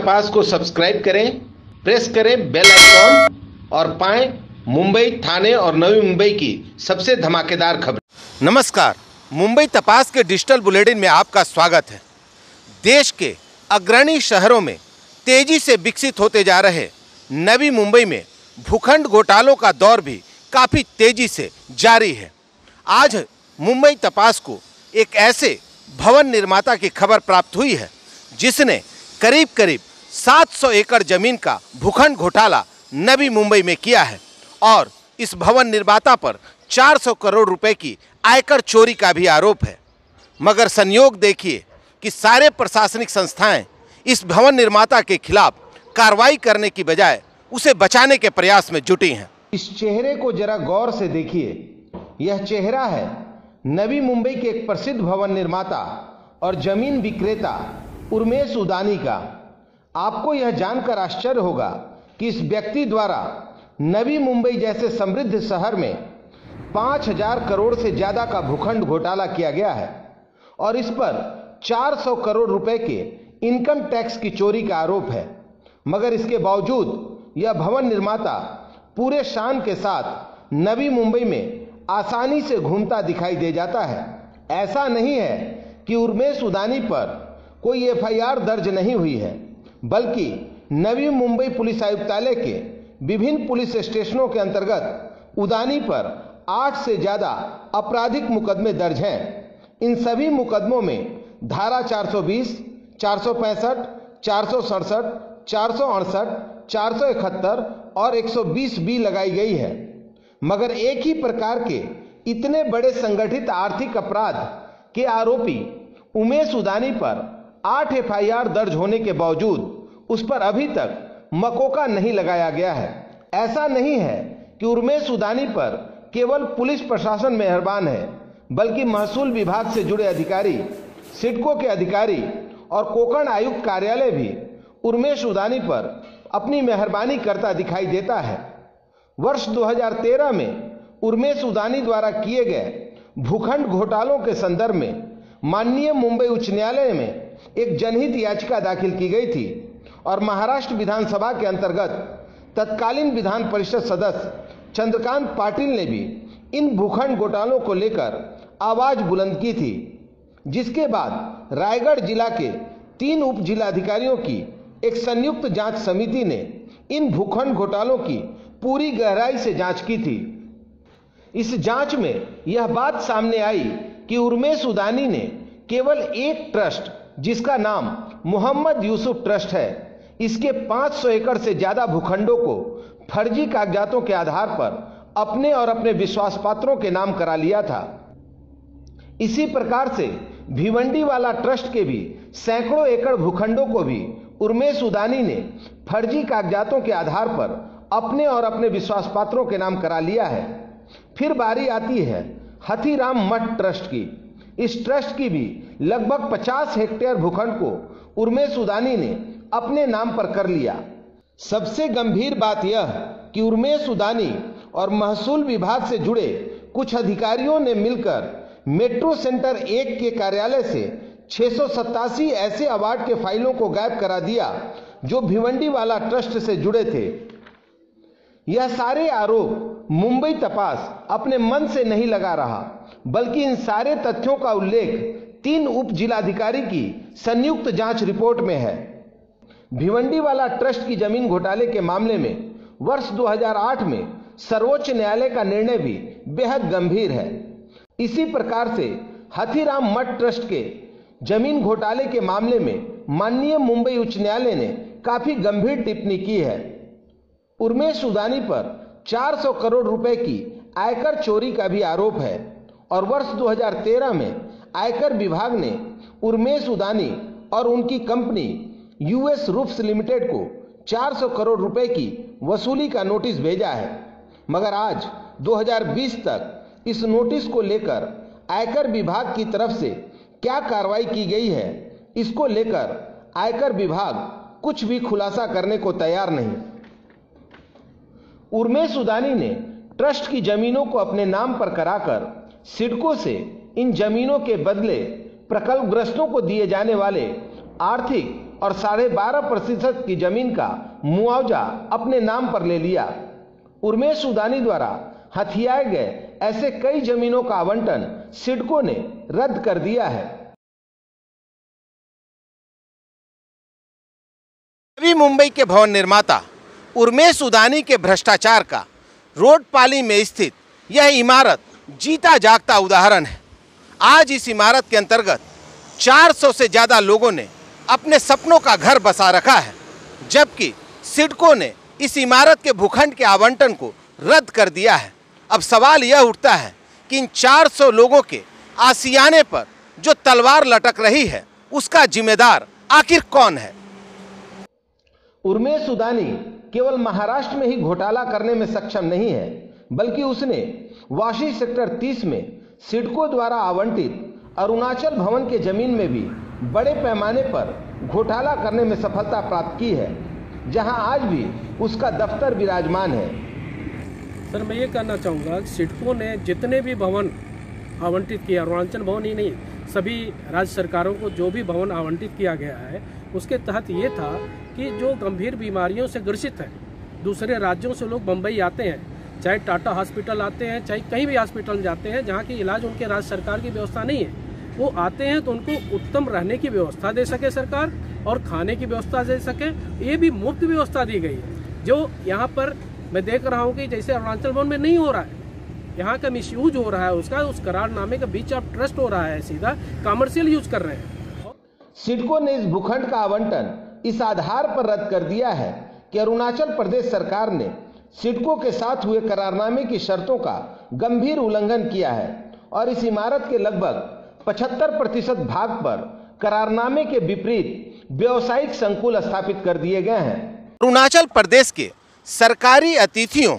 तपास को सब्सक्राइब करें, प्रेस करें बेल आइकॉन और पाएं मुंबई, ठाणे और नवी मुंबई की सबसे धमाकेदार खबर। नमस्कार, मुंबई तपास के डिजिटल बुलेटिन में आपका स्वागत है। देश के अग्रणी शहरों में तेजी से विकसित होते जा रहे नवी मुंबई में भूखंड घोटालों का दौर भी काफी तेजी से जारी है। आज मुंबई तपास को एक ऐसे भवन निर्माता की खबर प्राप्त हुई है जिसने करीब 700 एकड़ जमीन का भूखंड घोटाला नवी मुंबई में किया है और इस भवन निर्माता पर 400 करोड़ रुपए की आयकर चोरी का भी आरोप है। मगर संयोग देखिए कि सारे प्रशासनिक संस्थाएं इस भवन निर्माता के खिलाफ कार्रवाई करने की बजाय उसे बचाने के प्रयास में जुटी हैं। इस चेहरे को जरा गौर से देखिए। यह चेहरा है नवी मुंबई के एक प्रसिद्ध भवन निर्माता और जमीन विक्रेता उर्मेश उदानी का। आपको यह जानकर आश्चर्य होगा कि इस व्यक्ति द्वारा नवी मुंबई जैसे समृद्ध शहर में 5000 करोड़ से ज्यादा का भूखंड घोटाला किया गया है और इस पर 400 करोड़ रुपए के इनकम टैक्स की चोरी का आरोप है। मगर इसके बावजूद यह भवन निर्माता पूरे शान के साथ नवी मुंबई में आसानी से घूमता दिखाई दे जाता है। ऐसा नहीं है कि उर्मेश उदानी पर कोई एफआईआर दर्ज नहीं हुई है, बल्कि नवी मुंबई पुलिस आयुक्तालय के विभिन्न पुलिस स्टेशनों के अंतर्गत उदानी पर 8 से ज्यादा आपराधिक मुकदमे दर्ज हैं। इन सभी मुकदमों में धारा 420, 465, 467, 468, 471 और 120 बी लगाई गई है। मगर एक ही प्रकार के इतने बड़े संगठित आर्थिक अपराध के आरोपी उमेश उदानी पर 8 एफआईआर दर्ज होने के बावजूद उस पर अभी तक मकोका नहीं लगाया गया है। ऐसा नहीं है कि उर्मेश उदानी पर केवल पुलिस प्रशासन मेहरबान है, बल्कि महसूल विभाग से जुड़े अधिकारी, सिडको के अधिकारी और कोकण आयुक्त कार्यालय भी उर्मेश उदानी पर अपनी मेहरबानी करता दिखाई देता है। वर्ष 2013 में उर्मेश उदानी द्वारा किए गए भूखंड घोटालों के संदर्भ में माननीय मुंबई उच्च न्यायालय में एक जनहित याचिका दाखिल की गई थी और महाराष्ट्र विधानसभा के अंतर्गत तत्कालीन विधान परिषद सदस्य चंद्रकांत पाटिल ने भी इन भूखंड घोटालों को लेकर आवाज बुलंद की थी, जिसके बाद रायगढ़ जिला के 3 उप जिलाधिकारियों की एक संयुक्त जांच समिति ने इन भूखंड घोटालों की पूरी गहराई से जांच की थी। इस जांच में यह बात सामने आई कि उर्मेश उदानी ने केवल एक ट्रस्ट, जिसका नाम मोहम्मद यूसुफ ट्रस्ट है, इसके 500 एकड़ से ज्यादा भूखंडों को फर्जी कागजातों के आधार पर अपने और अपने विश्वास पात्रों के नाम करा लिया था। इसी प्रकार से भिवंडी वाला ट्रस्ट के भी सैकड़ों एकड़ भूखंडों को भी उर्मेश उदानी ने फर्जी कागजातों के आधार पर अपने और अपने विश्वास पात्रों के नाम करा लिया है। फिर बारी आती है हथीराम मठ ट्रस्ट की। इस ट्रस्ट की भी लगभग 50 हेक्टेयर भूखंड को उर्मेश उदानी ने अपने नाम पर कर लिया। सबसे गंभीर बात यह कि उर्मेश उदानी और महसूल विभाग से जुड़े कुछ अधिकारियों ने मिलकर मेट्रो सेंटर 1 के कार्यालय से 687 ऐसे अवार्ड के फाइलों को गायब करा दिया जो भिवंडी वाला ट्रस्ट से जुड़े थे। यह सारे आरोप मुंबई तपास अपने मन से नहीं लगा रहा, बल्कि इन सारे तथ्यों का उल्लेख 3 उप जिलाधिकारी की संयुक्त जांच रिपोर्ट में है। भिवंडी वाला ट्रस्ट की जमीन घोटाले के मामले में वर्ष 2008 में सर्वोच्च न्यायालय का निर्णय भी बेहद गंभीर है। इसी प्रकार से हथीराम मठ ट्रस्ट के जमीन घोटाले के मामले में माननीय मुंबई उच्च न्यायालय ने काफी गंभीर टिप्पणी की है। उर्मेश उदानी पर 400 करोड़ रुपए की आयकर चोरी का भी आरोप है और वर्ष 2013 में आयकर विभाग ने उर्मेश उदानी और उनकी कंपनी यूएस रूफ्स लिमिटेड को 400 करोड़ रुपए की वसूली का नोटिस भेजा है। मगर आज 2020 तक इस नोटिस को लेकर आयकर विभाग की तरफ से क्या कार्रवाई की गई है, इसको लेकर आयकर विभाग कुछ भी खुलासा करने को तैयार नहीं। उर्मेश उदानी ने ट्रस्ट की जमीनों को अपने नाम पर कराकर सिडको से इन जमीनों के बदले प्रकल्पग्रस्तों को दिए जाने वाले आर्थिक और 12.5% की जमीन का मुआवजा अपने नाम पर ले लिया। उर्मेश सुदानी द्वारा हथियाए गए ऐसे कई जमीनों का आवंटन सिडको ने रद्द कर दिया है। नवी मुंबई के भवन निर्माता उर्मेश सुदानी के भ्रष्टाचार का रोडपाली में स्थित यह इमारत जीता जागता उदाहरण है। आज इस इमारत के अंतर्गत 400 से ज्यादा लोगों ने अपने सपनों का घर बसा रखा है, जबकि सिडको ने इस इमारत के भूखंड के आवंटन को रद्द कर दिया है। अब सवाल यह उठता है कि इन 400 लोगों के आशियाने पर जो तलवार लटक रही है, उसका जिम्मेदार आखिर कौन है? उर्मेश सुदानी केवल महाराष्ट्र में ही घोटाला करने में सक्षम नहीं है, बल्कि उसने वाशी सेक्टर 30 में सिडको द्वारा आवंटित अरुणाचल भवन के जमीन में भी बड़े पैमाने पर घोटाला करने में सफलता प्राप्त की है, जहां आज भी उसका दफ्तर विराजमान है। सर, मैं ये कहना चाहूँगा कि सिडको ने जितने भी भवन आवंटित किया, अरुणाचल भवन ही नहीं, सभी राज्य सरकारों को जो भी भवन आवंटित किया गया है, उसके तहत ये था कि जो गंभीर बीमारियों से ग्रसित है, दूसरे राज्यों से लोग मुंबई आते हैं, चाहे टाटा हॉस्पिटल आते हैं, चाहे कहीं भी हॉस्पिटल जाते हैं जहाँ की इलाज उनके राज्य सरकार की व्यवस्था नहीं है, वो आते हैं तो उनको उत्तम रहने की व्यवस्था दे सके सरकार और खाने की व्यवस्था दे सके। ये भी मुफ्त व्यवस्था दी गई है, जो यहाँ पर मैं देख रहा हूँ कि जैसे अरुणाचल भवन में नहीं हो रहा है, यहाँ का मिसयूज हो रहा है, उसका उस करारनामे का बीच ऑफ ट्रस्ट हो रहा है, सीधा कमर्शियल यूज कर रहे हैं। सिडको ने इस भूखंड का आवंटन इस आधार पर रद्द कर दिया है कि अरुणाचल प्रदेश सरकार ने सिडको के साथ हुए करारनामे की शर्तों का गंभीर उल्लंघन किया है और इस इमारत के लगभग 75% भाग पर करारनामे के विपरीत व्यावसायिक संकुल स्थापित कर दिए गए हैं। अरुणाचल प्रदेश के सरकारी अतिथियों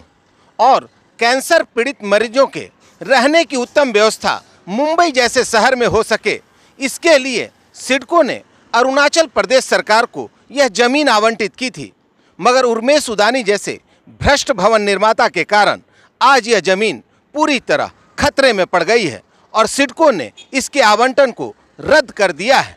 और कैंसर पीड़ित मरीजों के रहने की उत्तम व्यवस्था मुंबई जैसे शहर में हो सके, इसके लिए सिडको ने अरुणाचल प्रदेश सरकार को यह जमीन आवंटित की थी, मगर उर्मेश सुदानी जैसे भ्रष्ट भवन निर्माता के कारण आज यह जमीन पूरी तरह खतरे में पड़ गई है और सिडको ने इसके आवंटन को रद्द कर दिया है।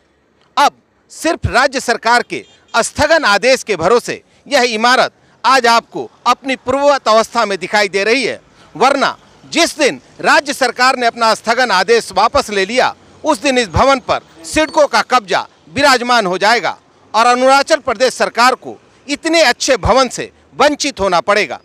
अब सिर्फ राज्य सरकार के स्थगन आदेश के भरोसे यह इमारत आज आपको अपनी पूर्ववत अवस्था में दिखाई दे रही है, वरना जिस दिन राज्य सरकार ने अपना स्थगन आदेश वापस ले लिया, उस दिन इस भवन पर सिडको का कब्जा विराजमान हो जाएगा और अरुणाचल प्रदेश सरकार को इतने अच्छे भवन से वंचित होना पड़ेगा।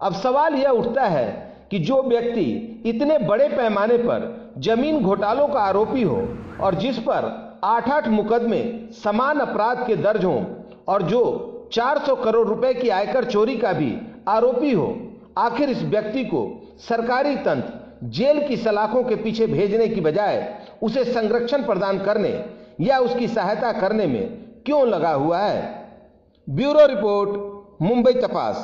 अब सवाल यह उठता है कि जो व्यक्ति इतने बड़े पैमाने पर जमीन घोटालों का आरोपी हो और जिस पर 8-8 मुकदमे समान अपराध के दर्ज हों और जो 400 करोड़ रुपए की आयकर चोरी का भी आरोपी हो, आखिर इस व्यक्ति को सरकारी तंत्र जेल की सलाखों के पीछे भेजने की बजाय उसे संरक्षण प्रदान करने या उसकी सहायता करने में क्यों लगा हुआ है? ब्यूरो रिपोर्ट, मुंबई तपास।